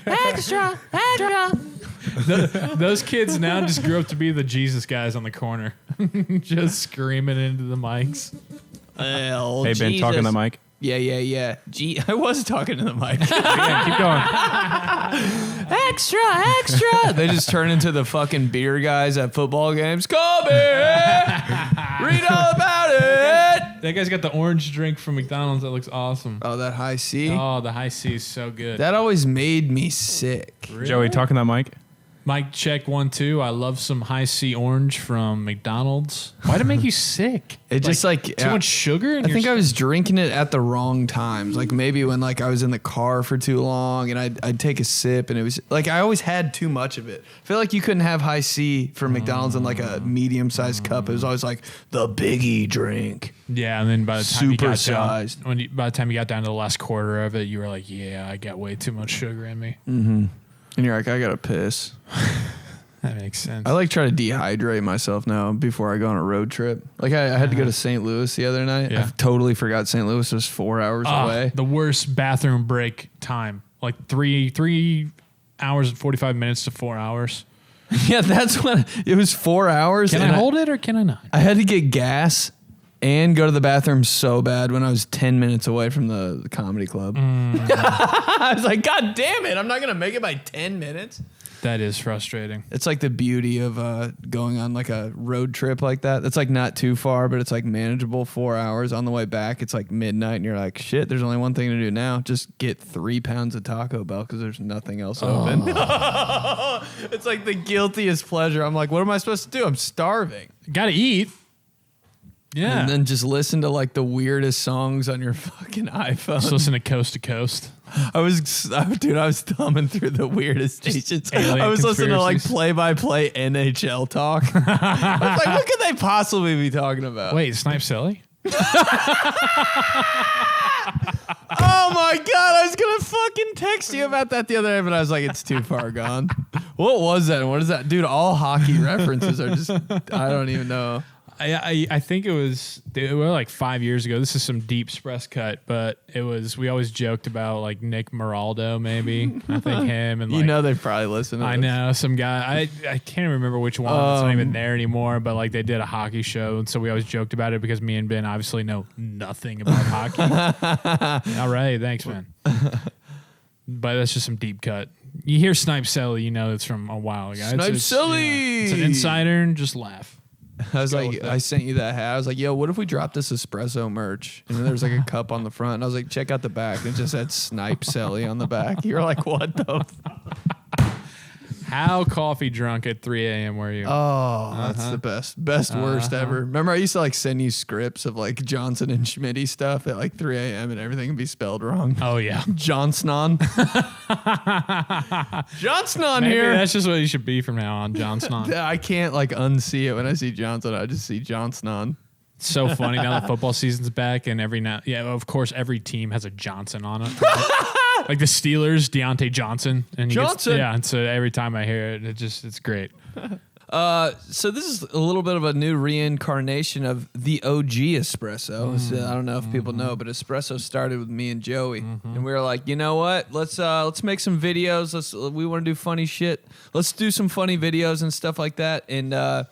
extra, extra. Those kids now just grew up to be the Jesus guys on the corner, just screaming into the mics. Well, Hey, Ben, talking to the mic. Yeah. I was talking to the mic. Yeah, keep going. Extra. They just turn into the fucking beer guys at football games. Come here. Read all about it. That guy's got the orange drink from McDonald's that looks awesome. Oh, that high C? Oh, the high C is so good. That always made me sick. Really? Joey, talking to the mic. Mic check 1 2. I love some high C orange from McDonald's. Why'd it make you sick? It just like too much sugar. I think I was drinking it at the wrong times. Like maybe when like I was in the car for too long and I'd take a sip and it was like I always had too much of it. I feel like you couldn't have high C from McDonald's in like a medium sized cup. It was always like the biggie drink. Yeah, and then by the time you got Supersized. down, by the time you got down to the last quarter of it, you were like, "Yeah, I got way too much sugar in me." Mm-hmm. And you're like, I gotta piss. That makes sense. I like try to dehydrate myself now before I go on a road trip. Like I had to go to St. Louis the other night. Yeah. I totally forgot St. Louis was 4 hours away. The worst bathroom break time, like 3 hours and 45 minutes to 4 hours. Yeah, that's when it was 4 hours. Can I hold it or can I not? I had to get gas and go to the bathroom so bad when I was 10 minutes away from the comedy club. I was like, God damn it, I'm not going to make it by 10 minutes. That is frustrating. It's like the beauty of going on like a road trip like that. That's like not too far, but it's like manageable. 4 hours on the way back. It's like midnight and you're like, shit, there's only one thing to do now. Just get 3 pounds of Taco Bell because there's nothing else open. It's like the guiltiest pleasure. I'm like, what am I supposed to do? I'm starving. Gotta eat. Yeah. And then just listen to like the weirdest songs on your fucking iPhone. Just listen to Coast to Coast. I was thumbing through the weirdest stations. I was listening to like conspiracies. play-by-play NHL talk. I was like, what could they possibly be talking about? Wait, Snipe Silly? Oh my God, I was going to fucking text you about that the other day, but I was like, it's too far gone. What was that? What is that? Dude, all hockey references are just, I don't even know. I think it was like 5 years ago. This is some deep express cut, but we always joked about like Nick Moraldo, maybe. I think him and like, You know they probably listen to I this. know some guy. I can't remember which one. It's not even there anymore. But like they did a hockey show, and so we always joked about it because me and Ben obviously know nothing about hockey. All right, thanks, man. But that's just some deep cut. You hear Snipe Silly, you know it's from a while ago. Snipe Silly! It's an insider, and just laugh. I was go like, with that. I sent you that hat. I was like, yo, what if we dropped this espresso merch? And then there was like a cup on the front. And I was like, check out the back. And it just had Snipe Silly on the back. You're like, what the? How coffee drunk at 3 a.m. were you? Oh, that's the best, worst ever. Remember, I used to like send you scripts of like Johnson and Schmitty stuff at like 3 a.m. and everything would be spelled wrong. Oh yeah. Johnson. Johnson Maybe here. that's just what you should be from now on, Johnson. I can't like unsee it when I see Johnson. I just see Johnson. It's so funny now that football season's back and of course every team has a Johnson on it. Like the Steelers, Deontay Johnson. And Johnson. And so every time I hear it, it's great. So this is a little bit of a new reincarnation of the OG espresso. So I don't know if people know, but espresso started with me and Joey, and we were like, you know what? Let's make some videos. We want to do funny shit. Let's do some funny videos and stuff like that. And a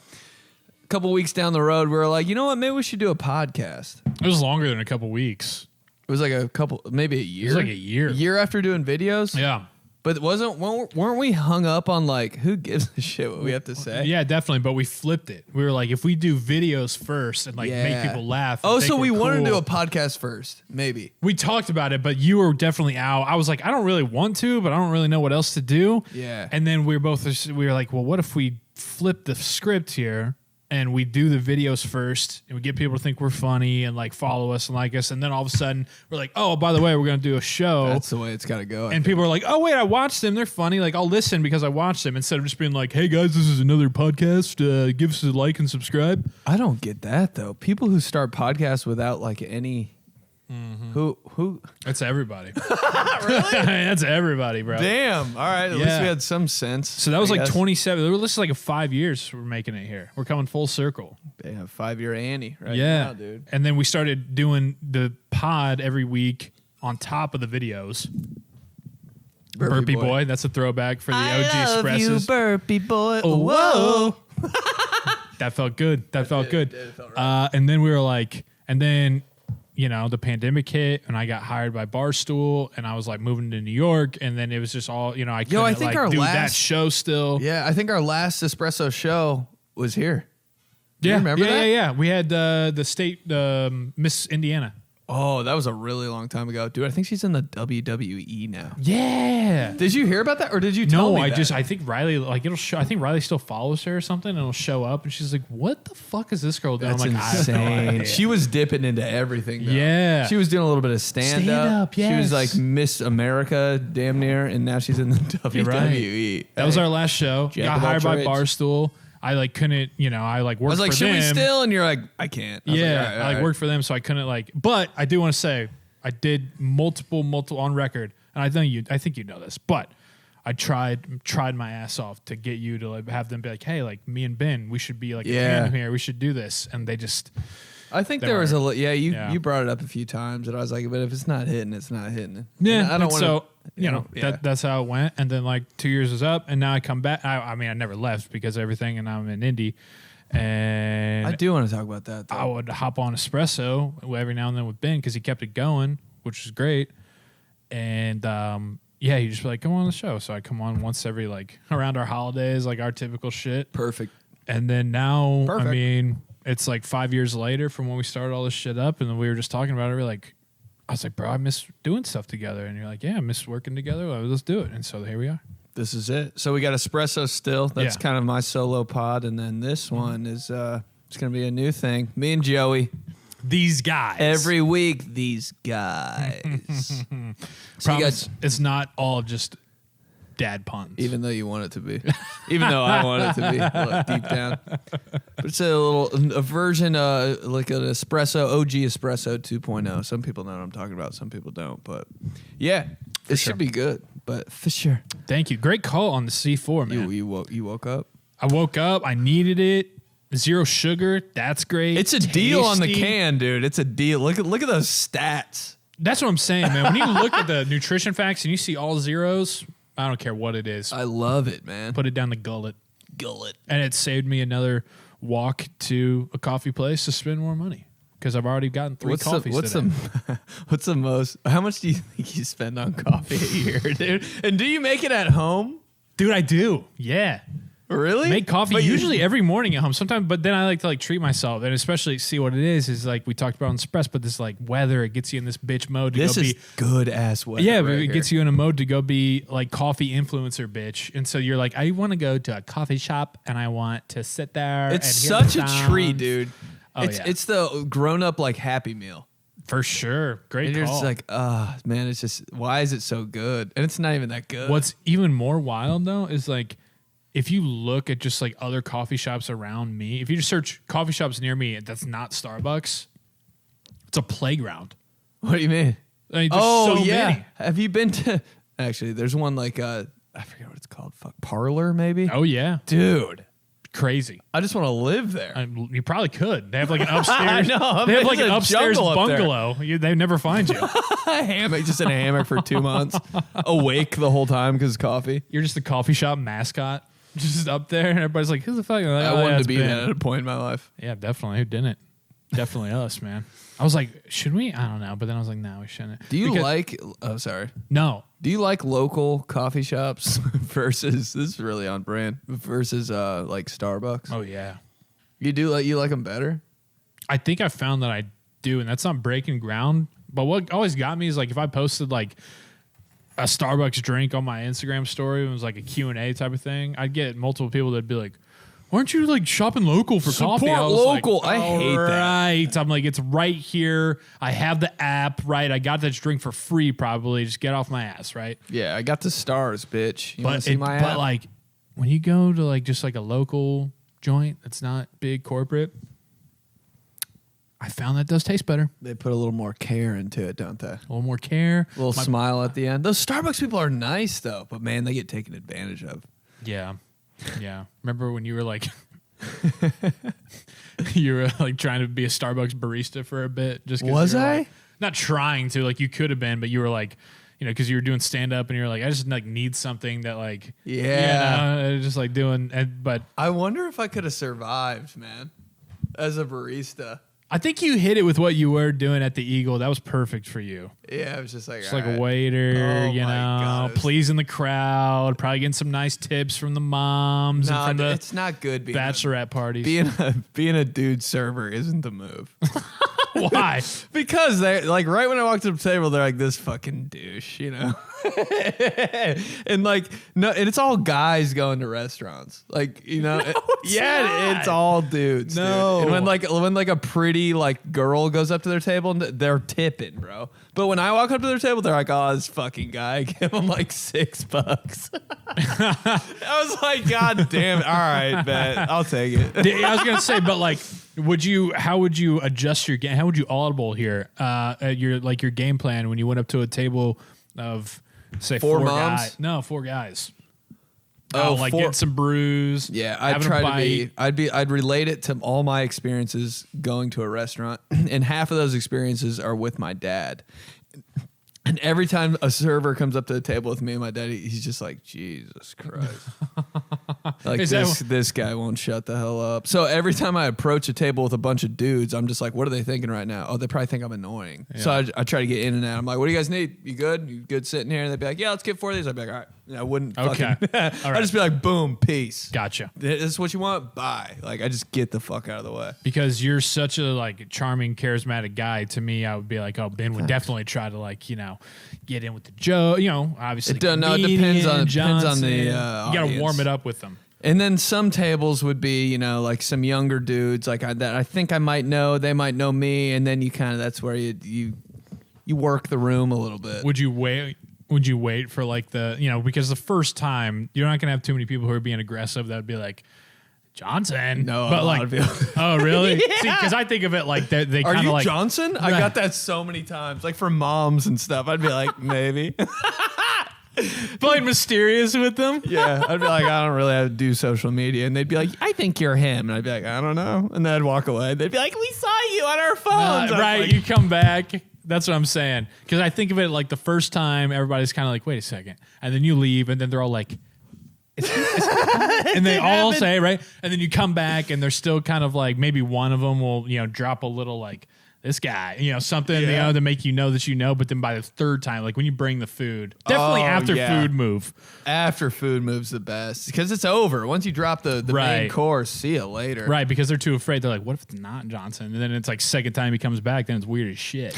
couple weeks down the road, we were like, you know what? Maybe we should do a podcast. It was longer than a couple weeks. It was like maybe a year. It was like a year. A year after doing videos. Yeah. But weren't we hung up on like who gives a shit what we have to say? Yeah, definitely. But we flipped it. We were like, if we do videos first and like make people laugh. and Oh, think so we we're wanted to do cool. a podcast first, maybe. We talked about it, but you were definitely out. I was like, I don't really want to, but I don't really know what else to do. Yeah. And then we were like, well, what if we flip the script here and we do the videos first and we get people to think we're funny and like follow us and like us. And then all of a sudden we're like, oh, by the way, we're going to do a show. That's the way it's got to go. And people are like, oh, wait, I watched them. They're funny. Like, I'll listen because I watched them instead of just being like, hey, guys, this is another podcast. Give us a like and subscribe. I don't get that, though. People who start podcasts without like any... Who? That's everybody. Really? That's everybody, bro. Damn. All right. At least we had some sense. So that was I like guess. 27. This is like 5 years we're making it here. We're coming full circle. Damn, 5-year Annie right Yeah. now, dude. And then we started doing the pod every week on top of the videos. Burpee boy. That's a throwback for the OG Espressos. You, burpee boy. Oh, Whoa. That felt good. That felt good. It felt right. And then we were like, and then, the pandemic hit and I got hired by Barstool and I was like moving to New York. And then it was just all, I couldn't I think our do that last- show still. Yeah, I think our last espresso show was here. Do you Yeah. remember that? Yeah. We had the state, Miss Indiana. Oh, that was a really long time ago. Dude, I think she's in the WWE now. Yeah. Did you hear about that or did you tell No, me that? I think Riley, it'll show. I think Riley still follows her or something, and it'll show up, and she's like, "What the fuck is this girl doing?" That's I'm like, I have no insane. idea. She was dipping into everything, though. Yeah. She was doing a little bit of stand-up. Stand-up, She was yes. like Miss America, damn near, and now she's in the WWE. right. That was our last show. Jack Got of all hired by trades. Barstool. I couldn't, I I worked was like, for should them. we still? And you're like, I can't. I was Yeah, like, all right. worked for them, so I couldn't But I do want to say I did multiple on record, and I think you know this, but I tried my ass off to get you to have them be like, hey, me and Ben, we should be a tandem here. We should do this, and they just. I think They there was were- you brought it up a few times, and I was like, but if it's not hitting, it's not hitting. Yeah, And I don't and want so yeah. that's how it went, and then 2 years was up, and now I come back. I never left because of everything, and I'm in Indy, and I do want to talk about that, though. I would hop on espresso every now and then with Ben because he kept it going, which was great. And he'd just be like, come on the show. So I come on once every around our holidays, our typical shit. Perfect. And then now, Perfect. I mean, it's 5 years later from when we started all this shit up, and then we were just talking about it. I was like, bro, I miss doing stuff together. And you're like, yeah, I miss working together. Well, let's do it. And so here we are. This is it. So we got espresso still. That's Yeah. kind of my solo pod, and then this one is it's gonna be a new thing. Me and Joey These guys. every week. These guys. So you Promise, got, it's not all just dad puns. even though you want it to be, even though I want it to be deep down, but it's a version, like an espresso, OG espresso 2.0. Some people know what I'm talking about. Some people don't. But yeah, it should be good. But for sure, Thank you. Great call on the C4, man. you woke up. I woke up. I needed it. 0 sugar. That's great. It's a deal on the Tasty. can, dude. It's a deal. Look at those stats. That's what I'm saying, man. When you look at the nutrition facts and you see all zeros, I don't care what it is. I love it, man. Put it down the gullet. Gullet. And it saved me another walk to a coffee place to spend more money because I've already gotten 3 coffees today. What's the most? How much do you think you spend on coffee a year, dude? And do you make it at home? Dude, I do. Yeah. Really? Make coffee But you- usually every morning at home. Sometimes, but then I like to treat myself and especially see what it is we talked about on Express, but this weather, it gets you in this bitch mode to This go is be. good ass weather. Yeah, right but it here. gets you in a mode to go be coffee influencer bitch. And so you're like, I want to go to a coffee shop and I want to sit there. It's and hear such the a treat, sounds. dude. Oh, It's the grown up Happy Meal. For sure. Great And you're call. just man, it's just why is it so good? And it's not even that good. What's even more wild though is if you look at just other coffee shops around me, if you just search coffee shops near me that's not Starbucks, it's a playground. What do you mean? I mean, there's so many. Have you been to? Actually, there's one I forget what it's called. Fuck, Parlor maybe. Oh yeah, Dude, crazy. I just want to live there. You probably could. They have an upstairs. I know, They have it's an a upstairs jungle up there. bungalow. They never find you. A hammock, just in a hammock for 2 months, awake the whole time because coffee. You're just the coffee shop mascot, just up there, and everybody's like, "Who's the fuck?" Like, I "Oh, yeah, wanted it's to be Ben." that at a point in my life. Yeah, definitely. Who didn't? Definitely us, man. I was like, should we? I don't know. But then I was like, no, we shouldn't. Do you Because- like? Oh, sorry. No. Do you like local coffee shops versus this is really on brand versus Starbucks? Oh yeah. You like them better? I think I found that I do, and that's not breaking ground. But what always got me is if I posted a Starbucks drink on my Instagram story, it was a Q&A type of thing, I'd get multiple people that'd be like, "Why aren't you shopping local for coffee?" Support I was local. Like, I hate that. Right. I'm like, it's right here. I have the app. Right. I got this drink for free. Probably just get off my ass. Right. Yeah, I got the stars, bitch. You want to see my but app? when you go to just a local joint that's not big corporate, I found that does taste better. They put a little more care into it, don't they? A little more care. A little smile at the end. Those Starbucks people are nice though, but man, they get taken advantage of. Yeah. Yeah. Remember when you were you were trying to be a Starbucks barista for a bit? Just 'cause Was you were, I? not trying to, you could have been, but you were because you were doing stand up and you're like, I just like need something that like, just like doing. But I wonder if I could have survived, man, as a barista. I think you hit it with what you were doing at the Eagle. That was perfect for you. Yeah, it was just like, Just like a waiter, Oh my God, it was- pleasing the crowd, probably getting some nice tips from the moms and from the it's not good being bachelorette parties. being a dude server isn't the move. Why? Because they like right when I walked to the table, they're like this fucking douche, and like no, and it's all guys going to restaurants, like it's all dudes. No. dude. And when like a pretty like girl goes up to their table, and they're tipping, bro. But when I walk up to their table, they're like, "Oh, this fucking guy." I give him like $6. I was like, "God damn it! All right, bet I'll take it." I was gonna say, but like, how would you adjust your game? How would you audible here? Your game plan when you went up to a table of say Four four moms? guys. No, 4 guys. Oh, like 4 getting some brews. Yeah, I'd having a try to bite. be. I'd relate it to all my experiences going to a restaurant, and half of those experiences are with my dad. And every time a server comes up to the table with me and my dad, he's just like, Jesus Christ. Like this guy won't shut the hell up. So every time I approach a table with a bunch of dudes, I'm just like, what are they thinking right now? Oh, they probably think I'm annoying. Yeah. So I try to get in and out. I'm like, what do you guys need? You good? You good sitting here? And they'd be like, yeah, let's get 4 of these. I'd be like, all right. And I wouldn't Okay. fucking All right. I'd just be like, boom, peace. Gotcha. This is what you want? Bye. Like, I just get the fuck out of the way. Because you're such a like charming, charismatic guy. To me, I would be like, oh, Ben would definitely try to like, get in with the joke. Obviously, It depends on comedian, the Johnson. you You got to warm it up with them. And then some tables would be, like some younger dudes like that I think I might know, they might know me, and then you kind of that's where you work the room a little bit. Would you wait? Would you wait for like because the first time you're not gonna have too many people who are being aggressive that would be like Johnson. No, but a lot like, of people. oh really? Yeah. See, because I think of it like they Are kind of you like Johnson? I Right. got that so many times, like from moms and stuff. I'd be like, maybe. playing mysterious with them. Yeah, I'd be like, I don't really have to do social media, and they'd be like, I think you're him, and I'd be like, I don't know, and then I'd walk away. They'd be like, we saw you on our phones. I'm Right, like, you come back. That's what I'm saying. Because I think of it like the first time, everybody's kind of like, wait a second. And then you leave, and then they're all like, and they all say, right? And then you come back, and they're still kind of like, maybe one of them will, drop a little like, this guy, something, to make you know that you know. But then by the third time, like when you bring the food, definitely after food move. After food moves the best because it's over. Once you drop the main Right. course, see you later. Right, because they're too afraid. They're like, what if it's not Johnson? And then it's like second time he comes back, then it's weird as shit.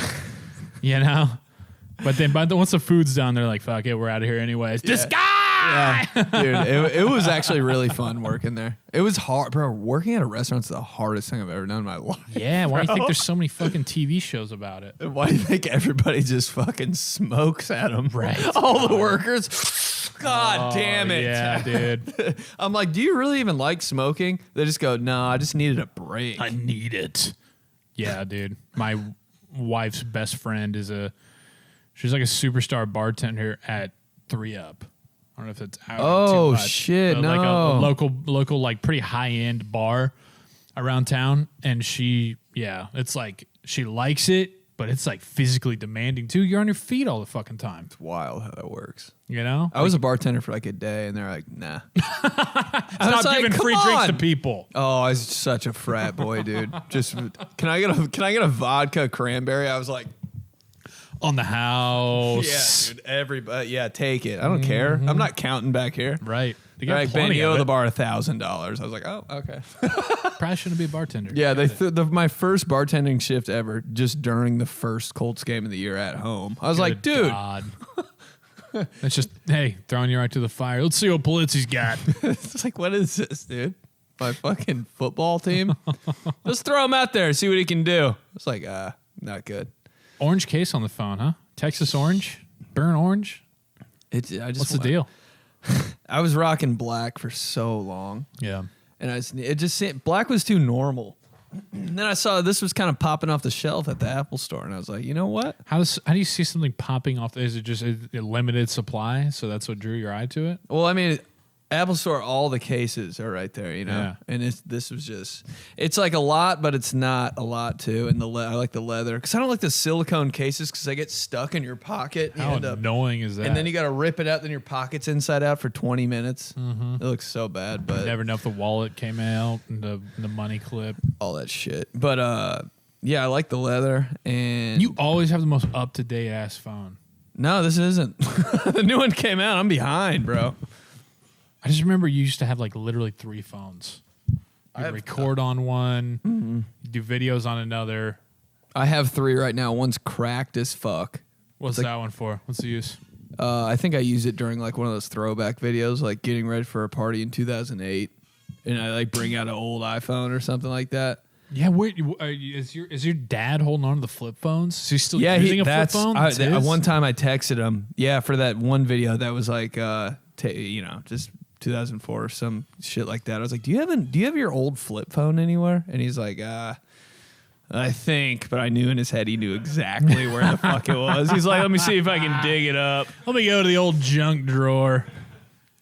But then once the food's done, they're like, fuck it, we're out of here anyways. This guy! Yeah, dude, it was actually really fun working there. It was hard, bro. Working at a restaurant's the hardest thing I've ever done in my life. Yeah, why do you think there's so many fucking TV shows about it? Why do you think everybody just fucking smokes at them? Right. All the workers. God damn it. Yeah, dude. I'm like, do you really even like smoking? They just go, no, I just needed a break. I need it. Yeah, dude. My wife's best friend she's like a superstar bartender at 3UP. I don't know if it's out. Oh, too much, shit, but like a no. local, like pretty high end bar around town, and it's like she likes it, but it's like physically demanding too. You're on your feet all the fucking time. It's wild how that works. I was a bartender for like a day, and they're like, nah. stop like, giving come free drinks to on. people. Oh, I was such a frat boy, dude. Just can I get a vodka cranberry? I was like, On the house. yeah, dude. Everybody, take it. I don't care. I'm not counting back here. Right. They They're got like, Ben, plenty you of owe it. the bar $1,000. I was like, oh, okay. Probably shouldn't be a bartender. Yeah, my first bartending shift ever, just during the first Colts game of the year at home. I was like, Good dude, God. It's just, hey, throwing you right to the fire. Let's see what Polizzi's got. it's like, what is this, dude? My fucking football team? Let's throw him out there, see what he can do. It's like, not good. Orange case on the phone, huh? Texas orange? Burn orange? What's the deal? I was rocking black for so long, Yeah. and black was too normal. And then I saw this was kind of popping off the shelf at the Apple store, and I was like, you know what? How do you see something popping off? Is it just a limited supply? So that's what drew your eye to it? Well, I mean, Apple Store, all the cases are right there, you know. Yeah. And it's like a lot, but it's not a lot too. And I like the leather because I don't like the silicone cases because they get stuck in your pocket. How annoying is that? And then you got to rip it out. Then your pocket's inside out for 20 minutes. It looks so bad, but never know if the wallet came out and the money clip. all that shit. But yeah, I like the leather. And You always have the most up to date ass phone. no, this isn't. The new one came out. I'm behind, bro. I just remember you used to have like literally 3 phones. You record on one, do videos on another. I have 3 right now. One's cracked as fuck. What's that one for? What's the use? I think I use it during like one of those throwback videos, like getting ready for a party in 2008, and I like bring out an old iPhone or something like that. Yeah, is your dad holding on to the flip phones? Is he still using a flip phone? One time I texted him, for that one video that was like, just 2004 or some shit like that. I was like, do you have your old flip phone anywhere? And he's like, I think, but I knew in his head he knew exactly where the fuck it was. He's like, let me see if I can dig it up. Let me go to the old junk drawer.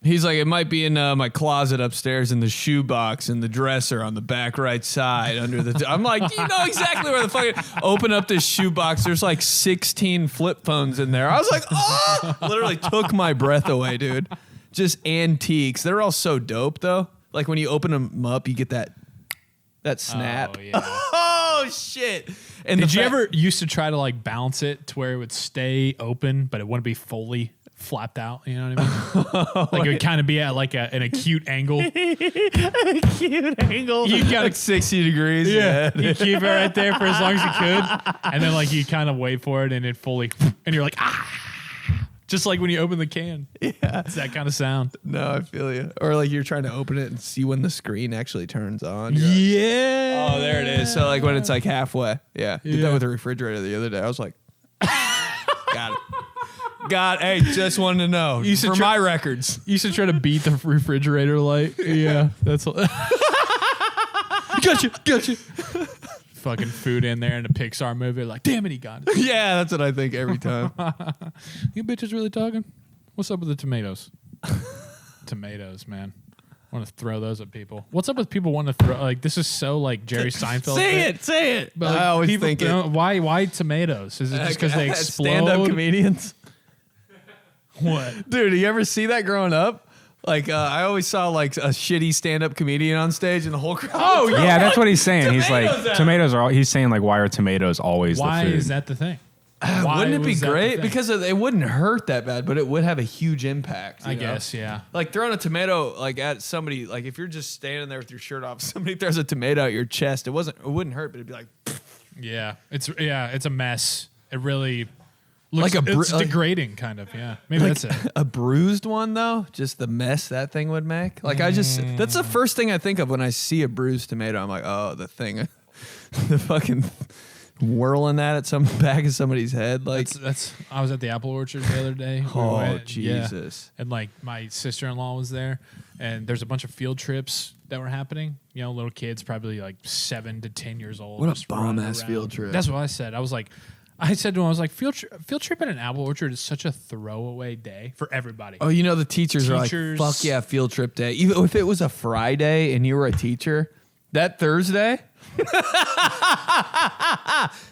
He's like, it might be in my closet upstairs in the shoebox in the dresser on the back right side under the. I'm like, you know exactly where the fuck. Open up this shoebox. There's like 16 flip phones in there. I was like, oh, literally took my breath away, dude. Just antiques. They're all so dope though. Like when you open them up, you get that snap. Oh, yeah. Oh shit! And Did you ever used to try to like bounce it to where it would stay open, but it wouldn't be fully flapped out? You know what I mean? Like it would kind of be at like an acute angle. Acute angle. You got like 60 degrees. Yeah, you keep it right there for as long as you could, and then like you kind of wait for it, and it fully, and you're like just like when you open the can. Yeah, it's that kind of sound. No, I feel you. Or like you're trying to open it and see when the screen actually turns on. Yeah. Oh, there it is. So like when it's like halfway. Yeah. Did that with the refrigerator the other day. I was like, got it. Hey, just wanted to know. For my records. You used to try to beat the refrigerator light. Yeah, that's all. Gotcha. Fucking food in there in a Pixar movie. Like, damn it, he got it. Yeah, that's what I think every time. You bitches really talking? What's up with the tomatoes? Tomatoes, man. I want to throw those at people. What's up with people wanting to throw? Like, this is so like Jerry Seinfeld. Say it. But like, I always think it. Why tomatoes? Is it just because they explode? Stand-up comedians. What? Dude, you ever see that growing up? Like, I always saw like a shitty stand-up comedian on stage and the whole crowd. Oh, yeah, that's what he's saying. He's like, Tomatoes tomatoes are. He's saying like, why are tomatoes always the food? Why is that the thing? Wouldn't it be great? Because it wouldn't hurt that bad, but it would have a huge impact. I guess, yeah. Like throwing a tomato like at somebody, like if you're just standing there with your shirt off, somebody throws a tomato at your chest, it wouldn't hurt, but it'd be like, yeah, it's a mess. It really looks like it's degrading, kind of. Yeah, maybe like that's it. A bruised one though, just the mess that thing would make. Like that's the first thing I think of when I see a bruised tomato. I'm like, oh, the thing, the fucking. Whirling that at some back of somebody's head, like that's. I was at the apple orchard the other day. Jesus! Yeah. And like my sister-in-law was there, and there's a bunch of field trips that were happening. You know, little kids, probably like 7 to 10 years old. What a bomb ass field trip! That's what I said. I said to him, I was like, field trip at an apple orchard is such a throwaway day for everybody. Oh, you know the teachers are like, fuck yeah, field trip day. Even if it was a Friday and you were a teacher, that Thursday.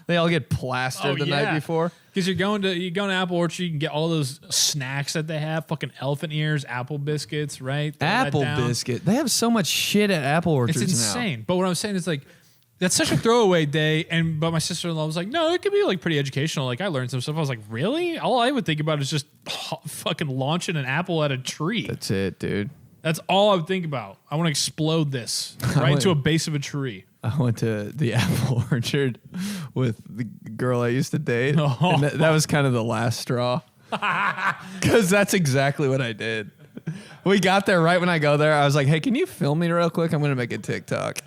They all get plastered the night before because you're going to Apple Orchard. You can get all those snacks that they have, fucking elephant ears, apple biscuits, right? Apple biscuit. They have so much shit at Apple Orchards now. It's insane. But what I'm saying is like that's such a throwaway day. But my sister-in-law was like, no, it could be like pretty educational. Like I learned some stuff. I was like, really? All I would think about is just fucking launching an apple at a tree. That's it, dude. That's all I would think about. I want to explode this right into a base of a tree. I went to the apple orchard with the girl I used to date. Oh. And that was kind of the last straw. Because that's exactly what I did. We got there right when I go there. I was like, hey, can you film me real quick? I'm going to make a TikTok.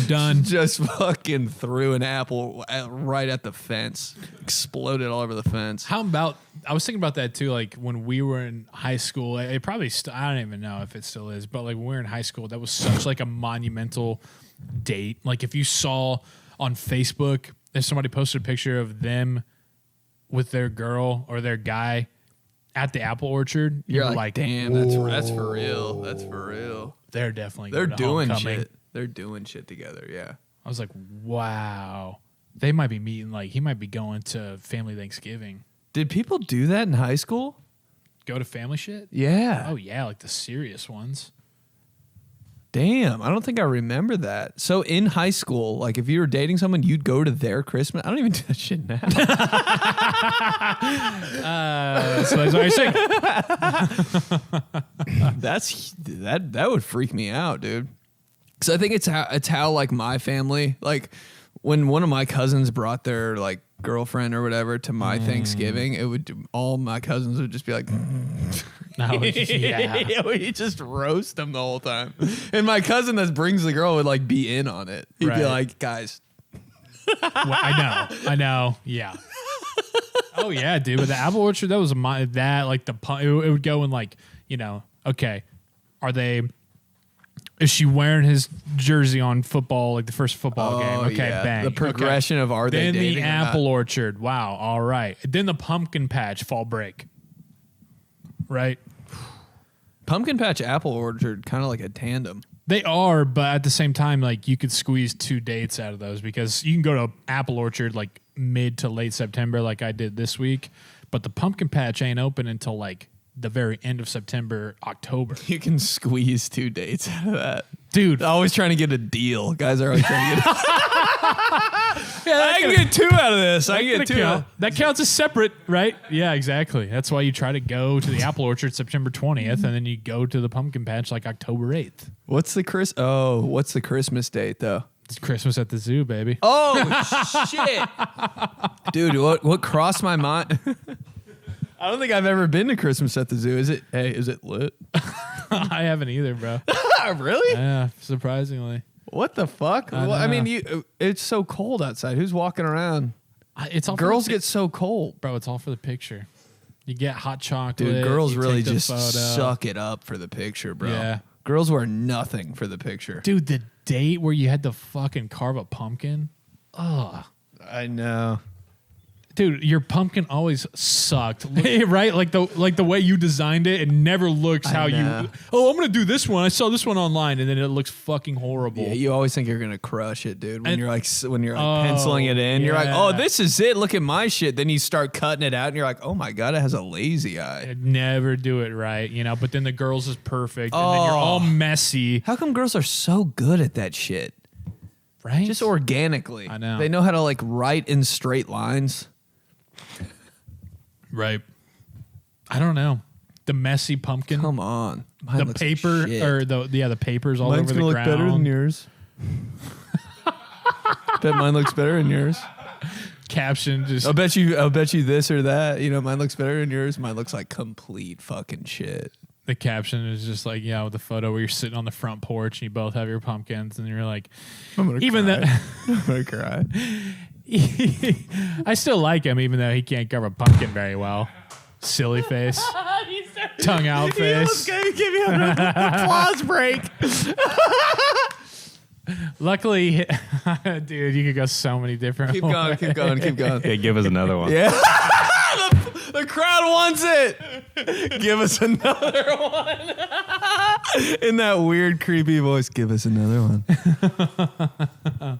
Done. Just fucking threw an apple right at the fence. Exploded all over the fence. How about, I was thinking about that too, like when we were in high school, it probably, I don't even know if it still is, but like when we were in high school, that was such like a monumental date. Like if you saw on Facebook, if somebody posted a picture of them with their girl or their guy, at the apple orchard, You're were like, damn, that's for real. That's for real. They're definitely They're going to doing homecoming. shit. They're doing shit together. Yeah. I was like, wow. They might be meeting, like, he might be going to family Thanksgiving. Did people do that in high school? Go to family shit? Yeah. Oh, yeah, like the serious ones. Damn, I don't think I remember that. So in high school, like if you were dating someone, you'd go to their Christmas. I don't even do that shit now. So that's what you're saying. that would freak me out, dude. Because I think it's how like my family, like when one of my cousins brought their like girlfriend or whatever to my Thanksgiving, all my cousins would just be like, No, yeah. we just roast them the whole time. And my cousin that brings the girl would like be in on it. He'd be Right. like, guys. Well, I know. Yeah. Oh yeah, dude. But the apple orchard, that was like it would go in like, okay, is she wearing his jersey on football, like the first football game? Okay, yeah. bang. The progression of are they then dating the or not? apple orchard. Wow. All right. Then the pumpkin patch fall break. Right. Pumpkin Patch Apple Orchard, kind of like a tandem. They are, but at the same time, like you could squeeze 2 dates out of those because you can go to apple orchard like mid to late September, like I did this week. But the pumpkin patch ain't open until like the very end of September, October. You can squeeze 2 dates out of that. Dude, Always trying to get a deal. Guys are always trying to get I can get 2 out of this. I can get 2 out. That counts as separate, right? Yeah, exactly. That's why you try to go to the apple orchard September 20th, and then you go to the pumpkin patch like October 8th. What's the Christmas date though? It's Christmas at the zoo, baby. Oh shit. Dude, what crossed my mind? I don't think I've ever been to Christmas at the zoo. Is it lit? I haven't either, bro. Really? Yeah, surprisingly. What the fuck? I mean, it's so cold outside. Who's walking around? It's all Girls get so cold. Bro, it's all for the picture. You get hot chocolate. Dude, girls you really take the just photo. suck it up for the picture, bro. Yeah. Girls wear nothing for the picture. Dude, the date where you had to fucking carve a pumpkin. Ugh. I know. Dude, your pumpkin always sucked, right? Like the way you designed it, it never looks how know. you. Oh, I'm gonna do this one. I saw this one online, and then it looks fucking horrible. Yeah, you always think you're gonna crush it, dude. When And- you're like penciling it in, you're like, yeah. oh, this is it. Look at my shit. Then you start cutting it out, and you're like, oh my god, it has a lazy eye. I'd never do it right, But then the girls is perfect, and then you're Oh. all messy, How come girls are so good at that shit? right? Just organically. I know. They know how to like write in straight lines. right. I don't know. The messy pumpkin. Come on. Mine The looks paper like shit. or the papers all over the ground. yours. Bet mine looks better than yours. Caption just I'll bet you this or that. Mine looks better than yours. Mine looks like complete fucking shit. the caption is just like with the photo where you're sitting on the front porch and you both have your pumpkins and you're like, I'm gonna even cry. though I'm gonna cry. I still like him even though he can't cover a pumpkin very well. Silly face, tongue out face. Give you an applause break. Luckily, dude, you could go so many different. Keep going. Yeah, give us another one. Yeah. The crowd wants it. Give us another one. In that weird, creepy voice, give us another one.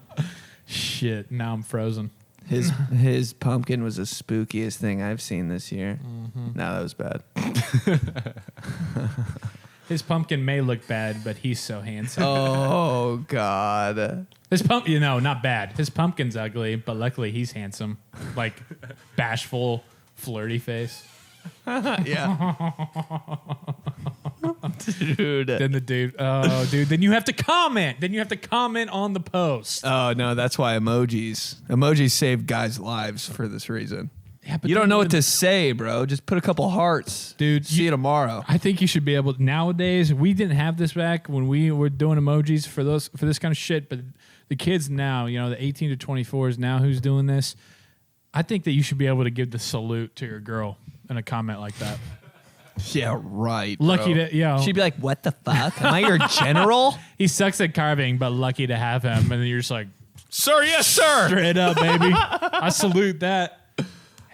Shit, now I'm frozen. His pumpkin was the spookiest thing I've seen this year. Mm-hmm. No, that was bad. His pumpkin may look bad, but he's so handsome. Oh, God. His not bad. His pumpkin's ugly, but luckily he's handsome. Like bashful, flirty face. Yeah. Dude. Then the dude, then you have to comment. Then you have to comment on the post. Oh, no, that's why emojis save guys' lives for this reason. Yeah, but You don't know what to say, bro. Just put a couple hearts. Dude, See you tomorrow. I think you should be able. Nowadays, we didn't have this back when we were doing emojis for this kind of shit. But the kids now, the 18 to 24s now, who's doing this? I think that you should be able to give the salute to your girl in a comment like that. Yeah, right. Lucky bro. to, She'd be like, what the fuck? Am I your general? he sucks at carving, but lucky to have him. And then you're just like, Sir, yes, sir. straight up, baby. I salute that.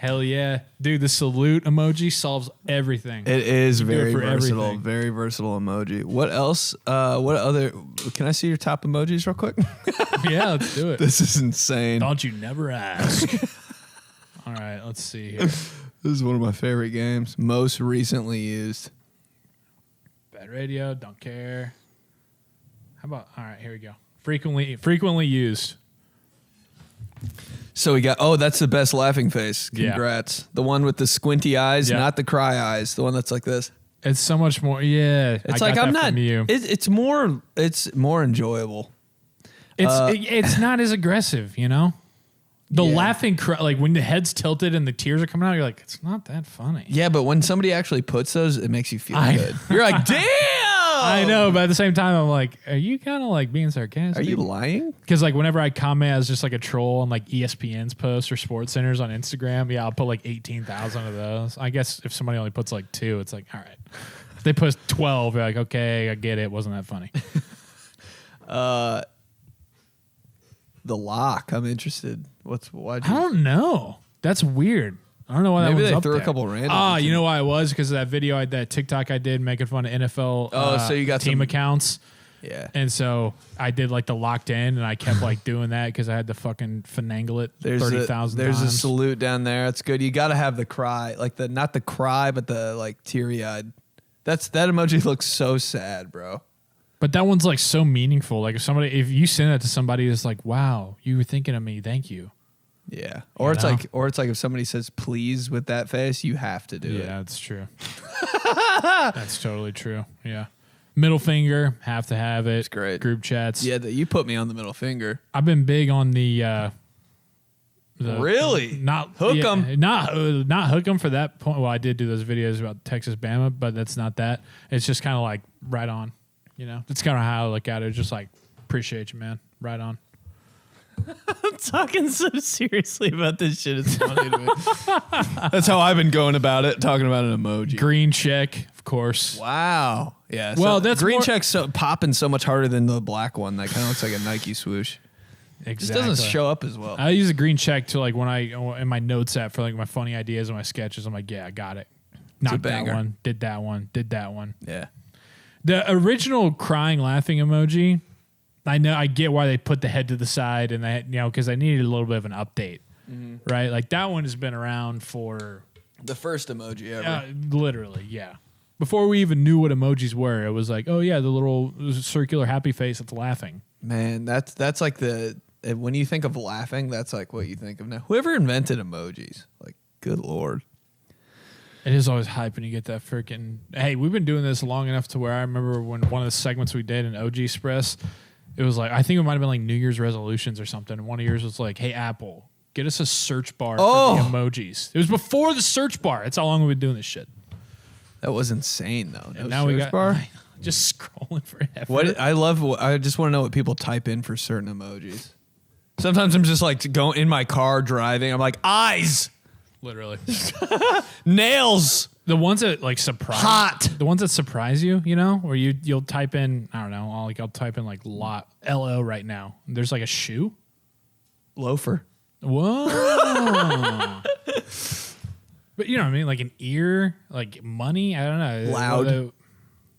Hell yeah. Dude, the salute emoji solves everything. It is You do it very for versatile. everything. Very versatile emoji. What else? What other? Can I see your top emojis real quick? Yeah, let's do it. This is insane. Don't you never ask. All right, let's see here. This is one of my favorite games. Most recently used. Bad radio, don't care. How about, all right, here we go. Frequently used. So we got, that's the best laughing face. Yeah. Congrats. The one with the squinty eyes, Yeah. not the cry eyes. The one that's like this. It's so much more, yeah. It's I like, got I'm that not, from you. it's more enjoyable. It's not as aggressive, you know? The Yeah. laughing, like when the head's tilted and the tears are coming out, you're like, it's not that funny. Yeah, but when somebody actually puts those, it makes you feel I good. You're like, damn! I know, but at the same time, I'm like, are you kind of like being sarcastic? Are you lying? Because like whenever I comment as just like a troll on like ESPN's posts or Sports Centers on Instagram, yeah, I'll put like 18,000 of those. I guess if somebody only puts like 2, it's like, all right. If they post 12, you're like, okay, I get it. Wasn't that funny? The lock. I'm interested. Why'd I you? don't know. That's weird. I don't know why that Maybe one's they up threw a there. couple random Ah, ones you in. know why it was? Because of that video, that TikTok I did making fun of NFL So you got team some- accounts. Yeah. And so I did like the locked in, and I kept like doing that because I had to fucking finagle it 30,000 There's times. a salute down there. That's good. You got to have the cry, like the not the cry, but the like teary eyed. That emoji looks so sad, bro. But that one's like so meaningful. Like if you send that to somebody, it's like, wow, you were thinking of me. Thank you. Yeah. Or it's like if somebody says please with that face, you have to do it. Yeah, that's true. That's totally true. Yeah. Middle finger, have to have it. It's great. Group chats. Yeah, you put me on the middle finger. I've been big on the Really? not Hook 'em. not hook 'em for that point. Well, I did do those videos about Texas Bama, but that's not that. It's just kind of like right on. You know, it's kind of how I look at it. It's just like appreciate you, man. Right on. I'm talking so seriously about this shit. It's funny to me. That's how I've been going about it, talking about an emoji. Green check, of course. Wow. Yeah. Well, so that's green more- check's popping so much harder than the black one. That kind of looks like a Nike swoosh. Exactly. Just doesn't show up as well. I use a green check to like when I in my notes app for like my funny ideas and my sketches. I'm like, yeah, I got it. Not that banger. one. Did that one. Did that one. Yeah. The original crying laughing emoji. I know I get why they put the head to the side and that, you know, because I needed a little bit of an update, right? Like that one has been around for The first emoji ever. literally, yeah. Before we even knew what emojis were, it was like, oh yeah, the little circular happy face that's laughing. Man, that's like when you think of laughing, that's like what you think of now. Whoever invented emojis, like, good Lord. It is always hype when you get that freaking. Hey, we've been doing this long enough to where I remember when one of the segments we did in OG Express, it was like I think it might have been like New Year's resolutions or something. And one of yours was like, "Hey Apple, get us a search bar for the emojis." It was before the search bar. It's how long we've been doing this shit. That was insane, though. No And now we search got bar. just scrolling forever. I just want to know what people type in for certain emojis. Sometimes I'm just like going in my car driving. I'm like, eyes, Literally, nails, the ones that like surprise, hot. the ones that surprise you, you know, where you'll type in, I don't know, I'll type in like lot LO right now. There's like a shoe. Loafer. Whoa. But you know what I mean? Like an ear, like money. I don't know. Loud.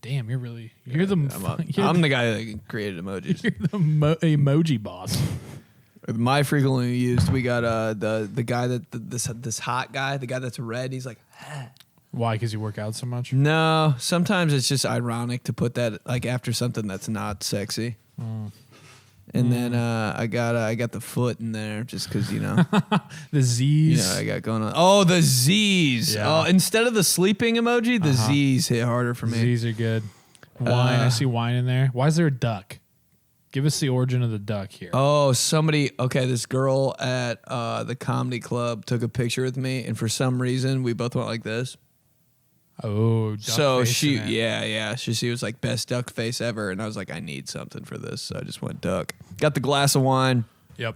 Damn, you're the I'm the guy that created emojis. you're the emoji boss. My frequently used, we got the guy that this hot guy, the guy that's red. He's like, Why? Because you work out so much? no. Sometimes it's just ironic to put that like after something that's not sexy. And then I got the foot in there just because you know The Z's. I got going on. Oh, the Z's. Yeah. Oh, instead of the sleeping emoji, the Z's hit harder for me. Z's are good. Wine. I see wine in there. Why is there a duck? Give us the origin of the duck here. Oh, this girl at the comedy club took a picture with me, and for some reason we both went like this. Oh, duck So facing it. she was like best duck face ever, and I was like, I need something for this, so I just went duck. Got the glass of wine. Yep.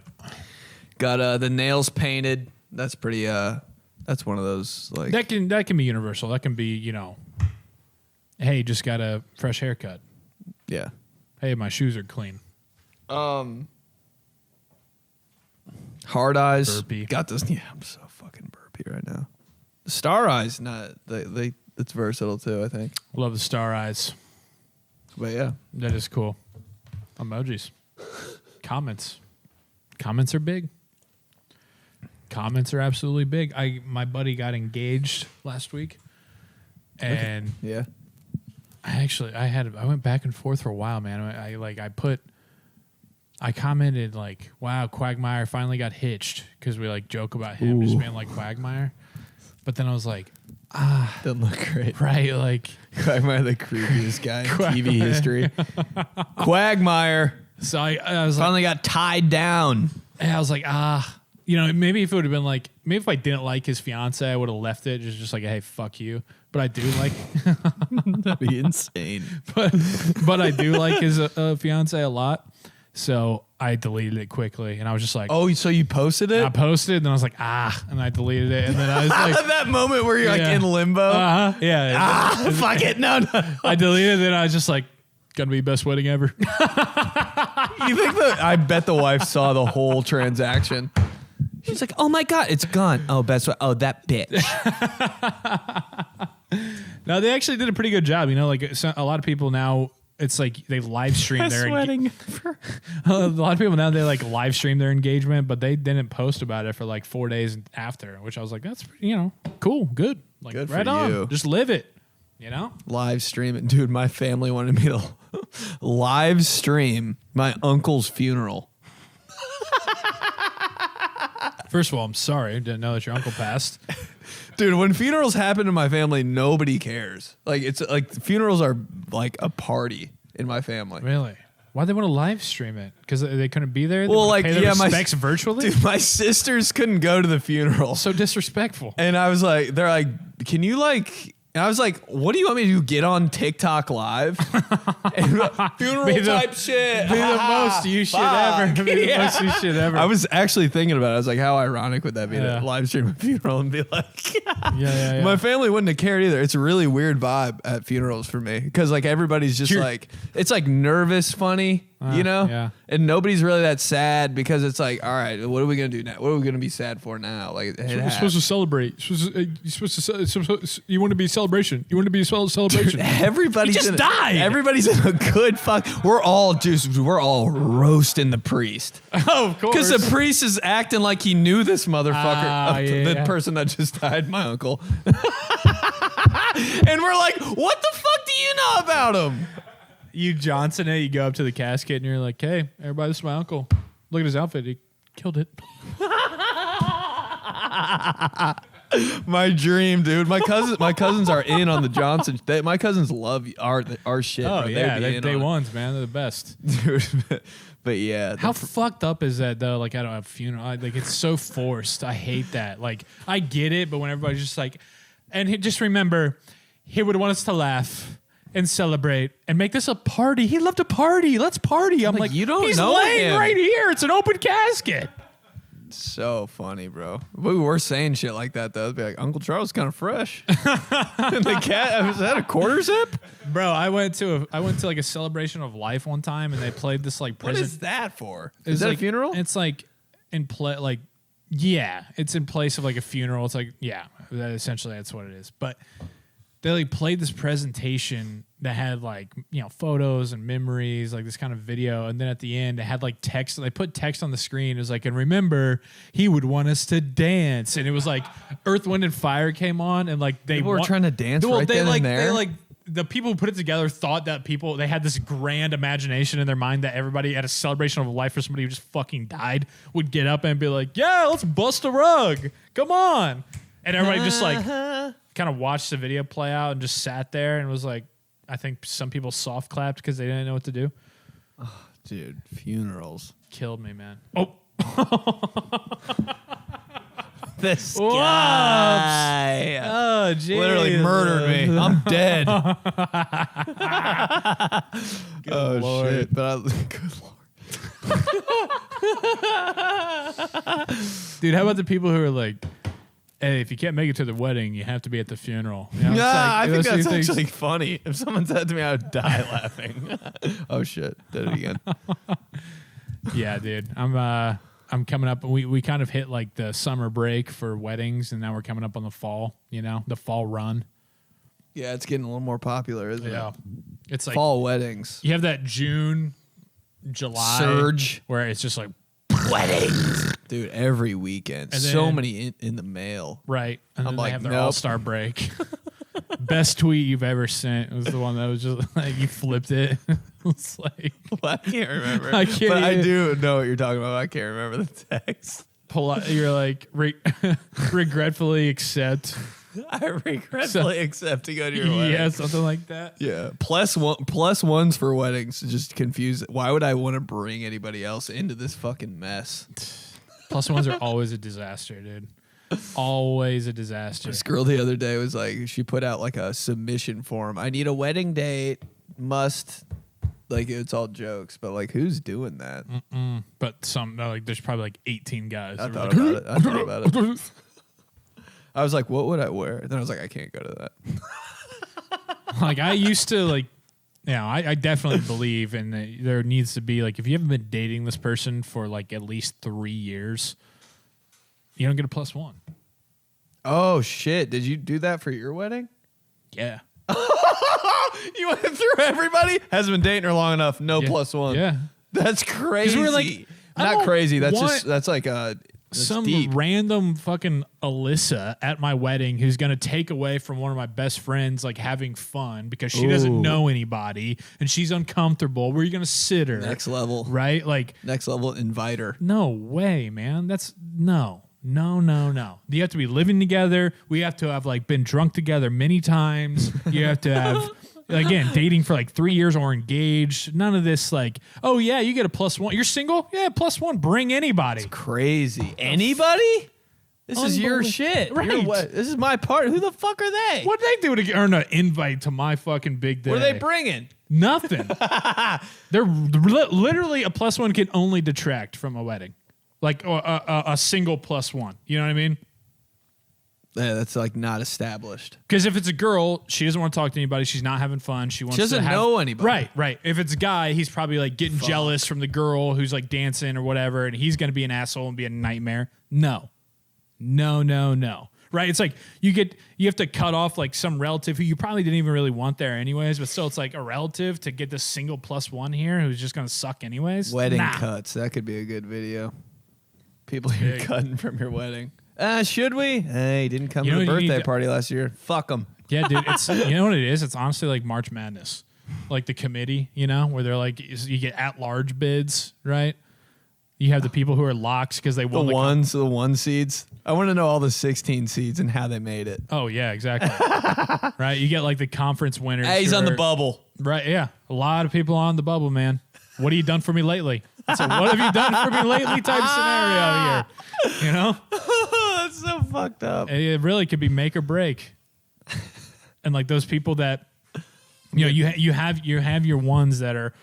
Got the nails painted. That's pretty. That's one of those like. That can be universal. That can be, you know, hey, just got a fresh haircut. Yeah. Hey, my shoes are clean. Hard eyes. Burpee. Got this. Yeah, I'm so fucking burpy. happy right now. The star eyes, it's versatile too, I think. Love the star eyes. But yeah. That is cool. Emojis. Comments. Comments are big. Comments are absolutely big. My buddy got engaged last week. And yeah. I went back and forth for a while, man. I commented like, wow, Quagmire finally got hitched, because we like joke about him just being like Quagmire. But then I was like, doesn't look great. Right, like Quagmire, the creepiest guy in TV history. Quagmire. So I was finally got tied down. And I was like, maybe if it would have been like, maybe if I didn't like his fiance, I would have left it just like, hey, fuck you. But I do like that'd be insane. But I do like his fiance a lot. So I deleted it quickly, and I was just like, oh, so you posted it? I posted, and I was like, and I deleted it, and then I was like, that moment where you're like in limbo. Yeah. Fuck it, no. I deleted it, and I was just like, gonna be best wedding ever. You think I bet the wife saw the whole transaction. She's like, oh my God, it's gone. Oh, oh, that bitch. No, they actually did a pretty good job. Like a lot of people now, it's like they live stream their wedding. A lot of people now, they like live stream their engagement, but they didn't post about it for like 4 days after, which I was like, that's cool, good. Like good right for on. you. Just live it. Live stream it. Dude, my family wanted me to live stream my uncle's funeral. First of all, I'm sorry. Didn't know that your uncle passed. Dude, when funerals happen in my family, nobody cares. Like, it's like funerals are like a party in my family. Really? Why'd they want to live stream it? Because they couldn't be there? Well, like, pay their respects virtually? Dude, my sisters couldn't go to the funeral. So disrespectful. And I was like, they're like, can you like... And I was like, what do you want me to do? Get on TikTok live? And funeral type shit. Be the most you shit ever. Be the most you shit ever. I was actually thinking about it. I was like, how ironic would that be to live stream a funeral and be like, yeah. My family wouldn't have cared either. It's a really weird vibe at funerals for me. Because like everybody's just like, it's like nervous funny, Yeah. And nobody's really that sad, because it's like, all right, what are we going to do now? What are we going to be sad for now? Like, we're supposed to celebrate. You want to be celebration. You want to be a celebration. Everybody's just died. Everybody's in a good fuck. We're all roasting the priest. Oh, of course. Because the priest is acting like he knew this motherfucker, the person that just died, my uncle. And we're like, what the fuck do you know about him? You Johnson it, you go up to the casket and you're like, hey, everybody, this is my uncle. Look at his outfit. He killed it. My dream, dude. My cousins are in on the Johnson. My cousins love our shit. Oh, bro. yeah. They're day ones, man. They're the best. Dude, but yeah. How fucked up is that, though? Like, I don't have a funeral. Like, it's so forced. I hate that. Like, I get it, but when everybody's just like, and just remember, he would want us to laugh and celebrate and make this a party. He loved to party. Let's party. I'm like, you don't he's know laying him. right here. It's an open casket. So funny, bro. We were saying shit like that, though. It'd be like, Uncle Charles is kind of fresh. And the cat, was that a quarter zip? Bro, I went to like a celebration of life one time, and they played this like What is that for? Is that like, a funeral? It's like in play, like, yeah, it's in place of like a funeral. It's like, yeah, essentially that's what it is. But they like played this presentation that had like, photos and memories, like this kind of video. And then at the end, it had like text. They put text on the screen. It was like, and remember, he would want us to dance. And it was like Earth, Wind, and Fire came on. And like people were trying to dance right then and there. They like, the people who put it together thought that they had this grand imagination in their mind that everybody at a celebration of life for somebody who just fucking died would get up and be like, yeah, let's bust a rug. Come on. And everybody just like kind of watched the video play out and just sat there and was like, I think some people soft clapped because they didn't know what to do. Oh, dude, funerals. Killed me, man. Oh. This Whoops. guy. Oh, geez. Literally murdered me. I'm dead. Good Lord. Shit. But good Lord. Dude, how about the people who are like, hey, if you can't make it to the wedding, you have to be at the funeral. You know, Yeah, I think those that's things- actually funny. If someone said to me, I would die laughing. Oh shit, did it again. Yeah, dude. I'm I'm coming up. We kind of hit like the summer break for weddings, and now we're coming up on the fall. The fall run. Yeah, it's getting a little more popular, isn't it? It's like fall weddings. You have that June, July surge where it's just like weddings, dude. Every weekend, and so many in the mail. Right, and I'm then like, they have their nope. All-Star break. Best tweet you've ever sent was the one that was just like you flipped it. It's like I can't remember. I can't but I even- do know what you're talking about. I can't remember the text. You're like regretfully accept. I regretfully accept to go to your wedding. Yeah, something like that. Yeah. Plus ones for weddings. Just confused. Why would I want to bring anybody else into this fucking mess? Plus ones are always a disaster, dude. Always a disaster. This girl the other day was like, she put out like a submission form. I need a wedding date. Must. Like, it's all jokes, but like, who's doing that? But there's probably like 18 guys. I that thought were about it. I thought about it. I was like, what would I wear? Then I was like, I can't go to that. Like I used to like, I definitely believe in there needs to be like, if you haven't been dating this person for like at least 3 years, you don't get a +1. Oh, shit. Did you do that for your wedding? Yeah. You went through everybody? Hasn't been dating her long enough. No Yeah. +1. Yeah. That's crazy. we're like, I not don't crazy. That's want just, that's like that's Some deep. random fucking Alyssa at my wedding who's going to take away from one of my best friends like having fun because she doesn't know anybody and she's uncomfortable. Where are you going to sit her? Next level. Right? Like, Next level inviter. no way, man. That's no. You have to be living together. We have to have like been drunk together many times. You have to have again dating for like 3 years or engaged. None of this like, oh yeah, you get a +1. You're single? Yeah, +1. Bring anybody. Crazy. Anybody? This is your shit. Right. This is my part. Who the fuck are they? What they do to earn an invite to my fucking big day? What are they bringing? Nothing. They're literally a +1 can only detract from a wedding. Like a single +1. You know what I mean? Yeah, that's like not established. Because if it's a girl, she doesn't want to talk to anybody. She's not having fun. She doesn't know anybody. Right. If it's a guy, he's probably like getting jealous from the girl who's like dancing or whatever, and he's going to be an asshole and be a nightmare. No. Right? It's like you have to cut off like some relative who you probably didn't even really want there anyways, but still it's like a relative to get this single +1 here who's just going to suck anyways. Wedding Nah. cuts. That could be a good video. People you're cutting from your wedding. Should we? Hey, didn't come You to know the what you birthday need to- party last year. Fuck them. Yeah, dude. It's you know what it is? It's honestly like March Madness, like the committee, where they're like you get at-large bids, right? You have the people who are locks because they The won the one seeds. I want to know all the 16 seeds and how they made it. Oh yeah, exactly. Right. You get like the conference winners. Hey, he's who on the are- bubble. Right. Yeah. A lot of people on the bubble, man. What have you done for me lately? It's a what have you done for me lately type scenario here. You know? That's so fucked up. It really could be make or break. And like those people that you have your ones that are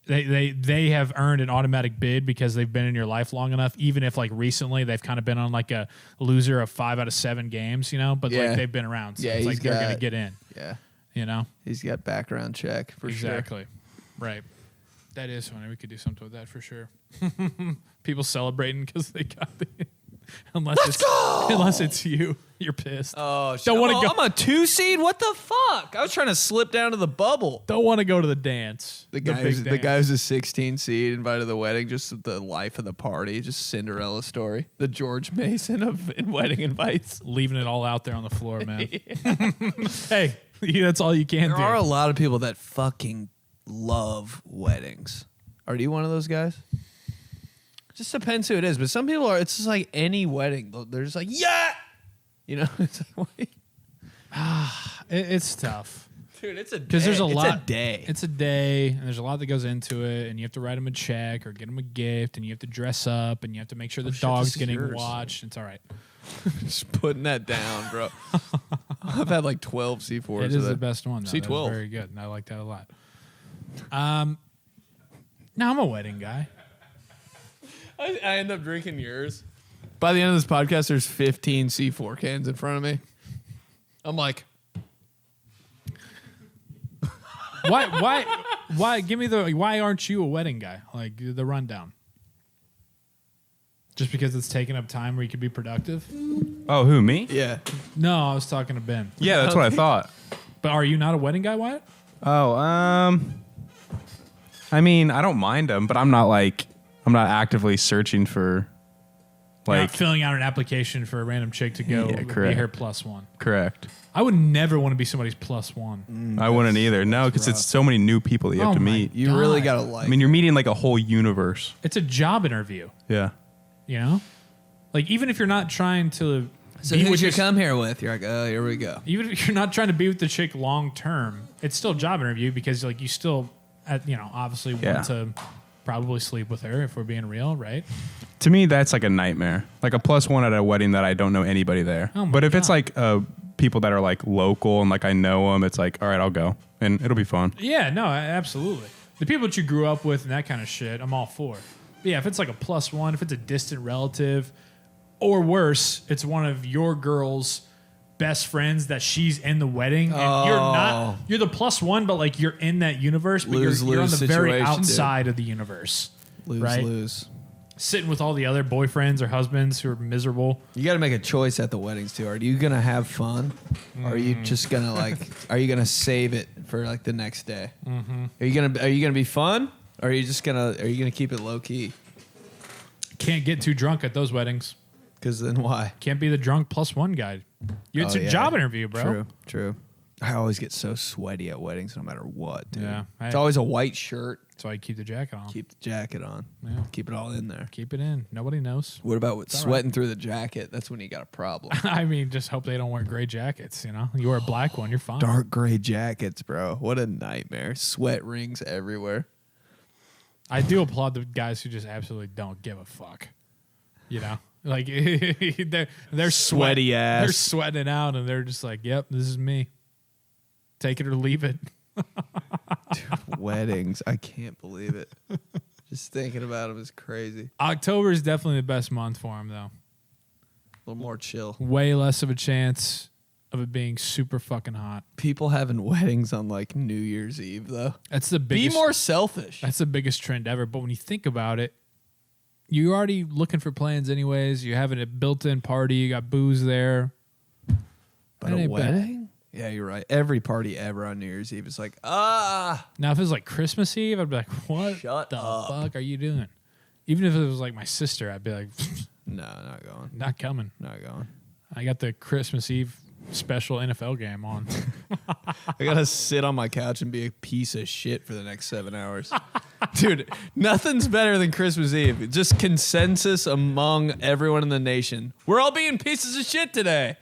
they have earned an automatic bid because they've been in your life long enough, even if like recently they've kind of been on like a loser of 5 out of 7 games, but Yeah. like they've been around. So Yeah, it's he's like they're got- gonna get in. Yeah. He's got background check for sure. Exactly. Right. That is funny. We could do something with that for sure. People celebrating because they got the unless it's you, you're pissed. Oh, shit. Don't wanna go- I'm a 2 seed? What the fuck? I was trying to slip down to the bubble. Don't want to go to the dance. The big guy dance. who's a 16 seed invited to the wedding, just the life of the party, just Cinderella story. The George Mason of wedding invites. Leaving it all out there on the floor, man. Hey, that's all you can There do. are a lot of people that fucking love weddings. Are you one of those guys? Just depends who it is, but some people are. It's just like any wedding. They're just like, yeah, It's like, wait. It's tough Dude, it's a because there's a lot. It's a day. It's a day, and there's a lot that goes into it, and you have to write them a check or get them a gift, and you have to dress up, and you have to make sure the shit, dog's this is getting yours. watched. It's all right. Just putting that down, bro. I've had like 12 C4s. It is the best one. Though. C12. That was very good, and I like that a lot. No, I'm a wedding guy. I end up drinking yours. By the end of this podcast, there's 15 C4 cans in front of me. I'm like, Why? Give me the. Why aren't you a wedding guy? Like the rundown. Just because it's taking up time where you could be productive? Oh, who, me? Yeah. No, I was talking to Ben. Yeah, that's what I thought. But are you not a wedding guy, Wyatt? Oh, I mean, I don't mind them, but I'm not actively searching for, You're like, not filling out an application for a random chick to go Yeah, be correct. her plus one. correct. I would never want to be somebody's plus one. I wouldn't either. No, because it's so many new people that you have to my meet. You really God. got to like. I mean, you're meeting like a whole universe. It's a job interview, Yeah. you know? Like, even if you're not trying to so be who with would you your- come here with? You're like, oh, here we go. even if you're not trying to be with the chick long term, it's still a job interview because like you still, obviously Yeah. want to probably sleep with her if we're being real, right? To me, that's like a nightmare. Like a plus one at a wedding that I don't know anybody there. Oh my But if it's God. like people that are like local and like I know them, it's like, all right, I'll go. And it'll be fun. Yeah, no, absolutely. The people that you grew up with and that kind of shit, I'm all for. But yeah, if it's like a plus one, if it's a distant relative, or worse, it's one of your girl's best friends that she's in the wedding, and you're the plus one, but like you're in that universe, but you're on the very situation, outside of the universe, right? Lose. Sitting with all the other boyfriends or husbands who are miserable. You got to make a choice at the weddings too. Are you gonna have fun? Or are you just gonna are you gonna save it for like the next day? Mm-hmm. Are you gonna be fun? Or are you gonna keep it low key? Can't get too drunk at those weddings. Because then why? Can't be the drunk plus one guy. It's a job interview, bro. True. I always get so sweaty at weddings, no matter what. Dude. Yeah, It's always a white shirt. That's why you keep the jacket on. Keep the jacket on. Yeah. Keep it all in there. Keep it in. Nobody knows. What about with all sweating through the jacket? That's when you got a problem. I mean, just hope they don't wear gray jackets, you know? You wear a black one, you're fine. Dark gray jackets, bro. What a nightmare. Sweat rings everywhere. I do applaud the guys who just absolutely don't give a fuck. You know? Like, they're Sweaty ass. They're sweating it out, and they're just like, yep, this is me. Take it or leave it. Weddings. I can't believe it. Just thinking about them is crazy. October is definitely the best month for them, though. A little more chill. Way less of a chance of it being super fucking hot. People having weddings on like New Year's Eve, though. That's the biggest. Be more selfish. That's the biggest trend ever. But when you think about it, you're already looking for plans anyways. You're having a built-in party. You got booze there. But That a ain't bad. wedding? Yeah, you're right. Every party ever on New Year's Eve is like, Now, if it was like Christmas Eve, I'd be like, what Shut the up. fuck are you doing? Even if it was like my sister, I'd be like, no, not going. not coming. Not going. I got the Christmas Eve special NFL game on. I gotta sit on my couch and be a piece of shit for the next 7 hours. Dude, nothing's better than Christmas Eve. Just consensus among everyone in the nation. We're all being pieces of shit today.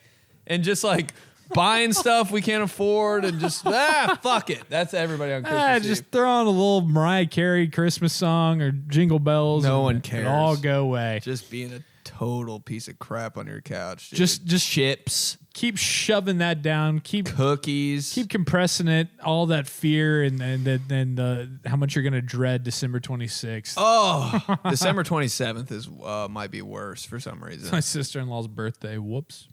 And just like buying stuff we can't afford and just, fuck it. That's everybody on Christmas Eve. Just throw on a little Mariah Carey Christmas song or Jingle Bells. No and one It'll cares. all go away. Just being a total piece of crap on your couch. Dude. Just chips, keep shoving that down. Keep cookies. compressing it. All that fear and the how much you're gonna dread December 26th. Oh, December 27th is might be worse for some reason. My sister-in-law's birthday. Whoops.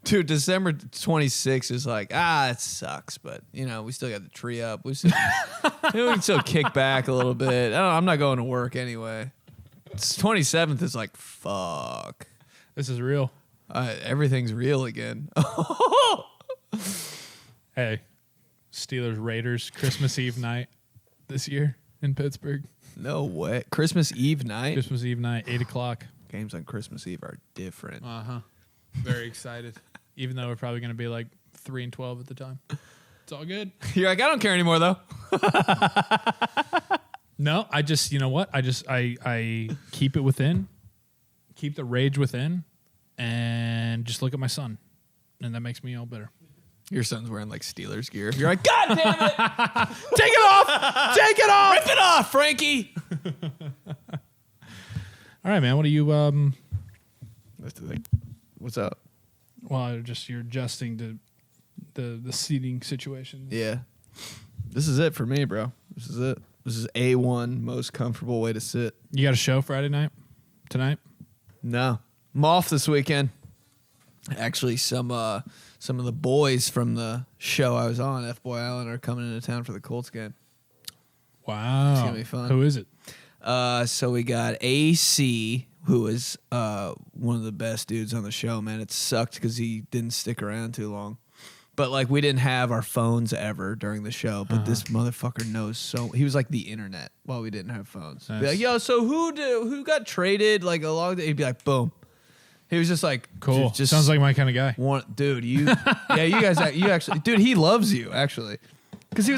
Dude, December 26th is like, it sucks, but we still got the tree up. We can still kick back a little bit. I'm not going to work anyway. 27th is like, fuck. This is real. Everything's real again. Hey, Steelers Raiders Christmas Eve night this year in Pittsburgh. No way. Christmas Eve night? Christmas Eve night, 8:00. Games on Christmas Eve are different. Very excited. Even though we're probably going to be like 3-12 at the time. It's all good. You're like, I don't care anymore, though. No, I just, you know what? I keep it within, keep the rage within, and just look at my son. And that makes me all better. Your son's wearing like Steelers gear. You're like, God damn it! Take it off! Take it off! Rip it off, Frankie! All right, man. What are you, What's up? well, you're adjusting to the seating situation. Yeah. This is it for me, bro. This is it. This is A1, most comfortable way to sit. You got a show Friday night? Tonight? No. I'm off this weekend. Actually, some of the boys from the show I was on, F-Boy Island, are coming into town for the Colts game. Wow. It's gonna be fun. Who is it? So we got AC, who is one of the best dudes on the show, man. It sucked because he didn't stick around too long. But like we didn't have our phones ever during the show, but this motherfucker knows so. He was like the internet while we didn't have phones. Nice. Be like, yo, so who got traded? Like a long day. He'd be like, boom. He was just like, Cool. Just Sounds like my kind of guy. dude. You actually, dude. He loves you actually, because he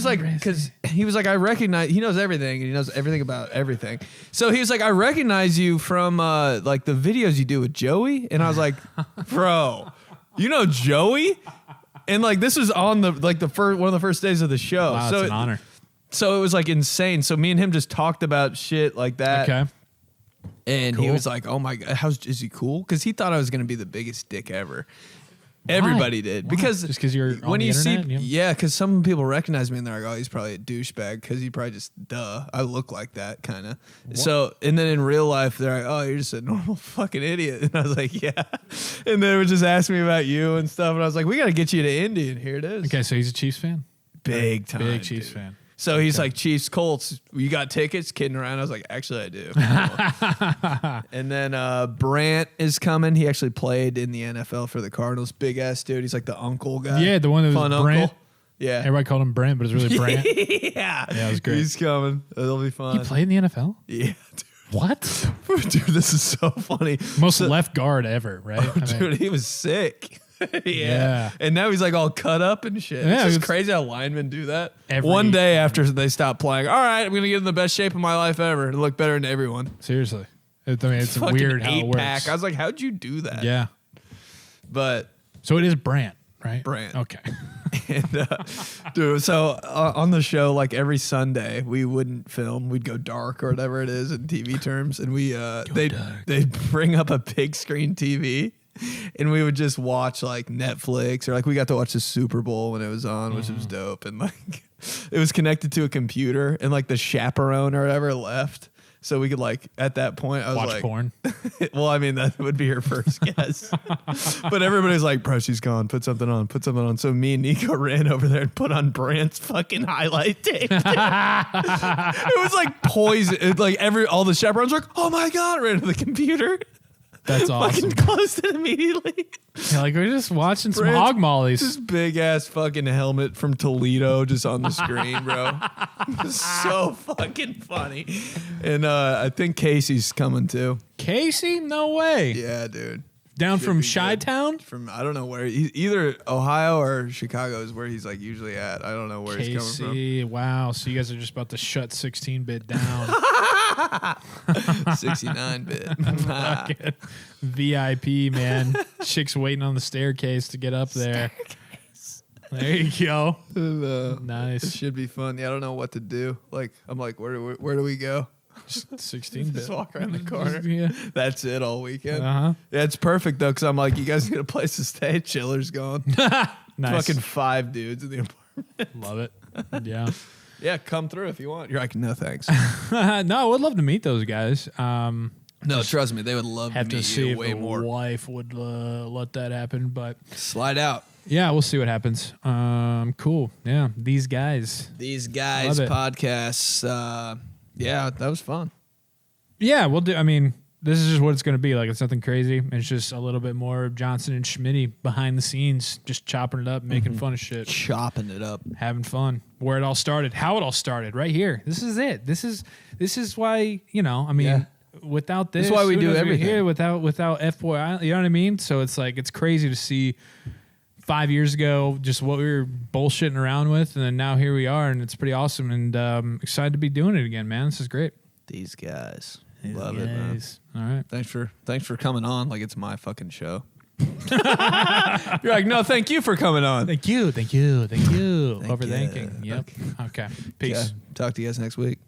was like, I recognize. He knows everything, and he knows everything about everything. So he was like, I recognize you from like the videos you do with Joey, and I was like, bro, you know Joey. And like this was on the first one of the first days of the show. Wow, so it's an honor. So it was like insane. So me and him just talked about shit like that. Okay. And he Cool. was like, "Oh my god, is he cool?" Because he thought I was gonna be the biggest dick ever. Everybody did. Why? Because Just 'cause you're on when the you internet? see, yeah, because some people recognize me and they're like, "Oh, he's probably a douchebag," because he probably just I look like that kind of. So and then in real life they're like, "Oh, you're just a normal fucking idiot," and I was like, "Yeah," and they would just ask me about you and stuff, and I was like, "We got to get you to Indy," and here it is. Okay, so he's a Chiefs fan? Big time, Big Chiefs dude. fan. So he's like, Chiefs, Colts, you got tickets? Kidding around. I was like, actually, I do. And then Brant is coming. He actually played in the NFL for the Cardinals. Big ass dude. He's like the uncle guy. Yeah, the one that was Fun Brant. uncle. Yeah. Everybody called him Brent, but it's really Brant. Yeah. Yeah, it was great. He's coming. It'll be fun. He played in the NFL? Yeah. What? Dude, this is so funny. Most left guard ever, right? I mean, Dude, he was sick. yeah. Yeah. And now he's like all cut up and shit. Yeah, It's just it's- crazy how linemen do that. Every- One day after they stop playing, all right, I'm going to get in the best shape of my life ever and look better than everyone. seriously. It's Fucking weird how it works. 8-pack. I was like, how'd you do that? Yeah. But, So it is Brant, right? Brant. Okay. and, dude, so on the show, like every Sunday, we wouldn't film. We'd go dark or whatever it is in TV terms. And they'd bring up a big screen TV. And we would just watch like Netflix or like we got to watch the Super Bowl when it was on, which was dope. And like it was connected to a computer and like the chaperone or whatever left. So we could like at that point I was Watch like porn. well, I mean that would be her first guess. But everybody's like, bro, she's gone. Put something on. So me and Nico ran over there and put on Brant's fucking highlight tape. It was like poison. It, like all the chaperones were like, oh my God, ran to the computer. That's awesome. Fucking closed it immediately. Yeah, like we're just watching some Brant's hog mollies. This big ass fucking helmet from Toledo just on the screen, bro. So fucking funny. And I think Casey's coming too. Casey? No way. Yeah, dude. Down Should from be good. Chi-Town? From I don't know where either Ohio or Chicago is where he's like usually at. I don't know where he's coming Casey. Wow. So you guys are just about to shut 16-bit down. from. 69-bit. VIP, man. Chicks waiting on the staircase to get up there. There you go. It Nice. should be fun. Yeah, I don't know what to do. Like I'm like, where do we go? 16-bit. Just walk around the corner. Yeah. That's it all weekend. Uh-huh. Yeah, it's perfect though, because I'm like, you guys need a place to stay. Chiller's gone. Nice. Fucking 5 dudes in the apartment. Love it. Yeah. Yeah, come through if you want. You're like, no thanks. No, I would love to meet those guys. No, trust me, they would love Have to to meet see you if way the more. wife would let that happen, but Slide out. yeah, we'll see what happens. Cool. Yeah, these guys. These guys Love it. podcasts. Yeah, that was fun. Yeah, we'll do. I mean, this is just what it's going to be. Like, it's nothing crazy. It's just a little bit more Johnson and Schmitty behind the scenes, just chopping it up, making fun of shit, Chopping it up. having fun. Where it all started, how it all started, right here. This is it. This is why, you know. I mean, Yeah. without this, This is why we who do knows we're everything. Here, without FYI, you know what I mean. So it's like it's crazy to see 5 years ago just what we were bullshitting around with, and then now here we are, and it's pretty awesome. And excited to be doing it again, man. This is great. These guys. Love it, man. Guys. All right. Thanks for coming on. Like it's my fucking show. You're like, no, thank you for coming on. Thank you. Thank you. Overthinking. Yep. Okay. Peace. Yeah. Talk to you guys next week.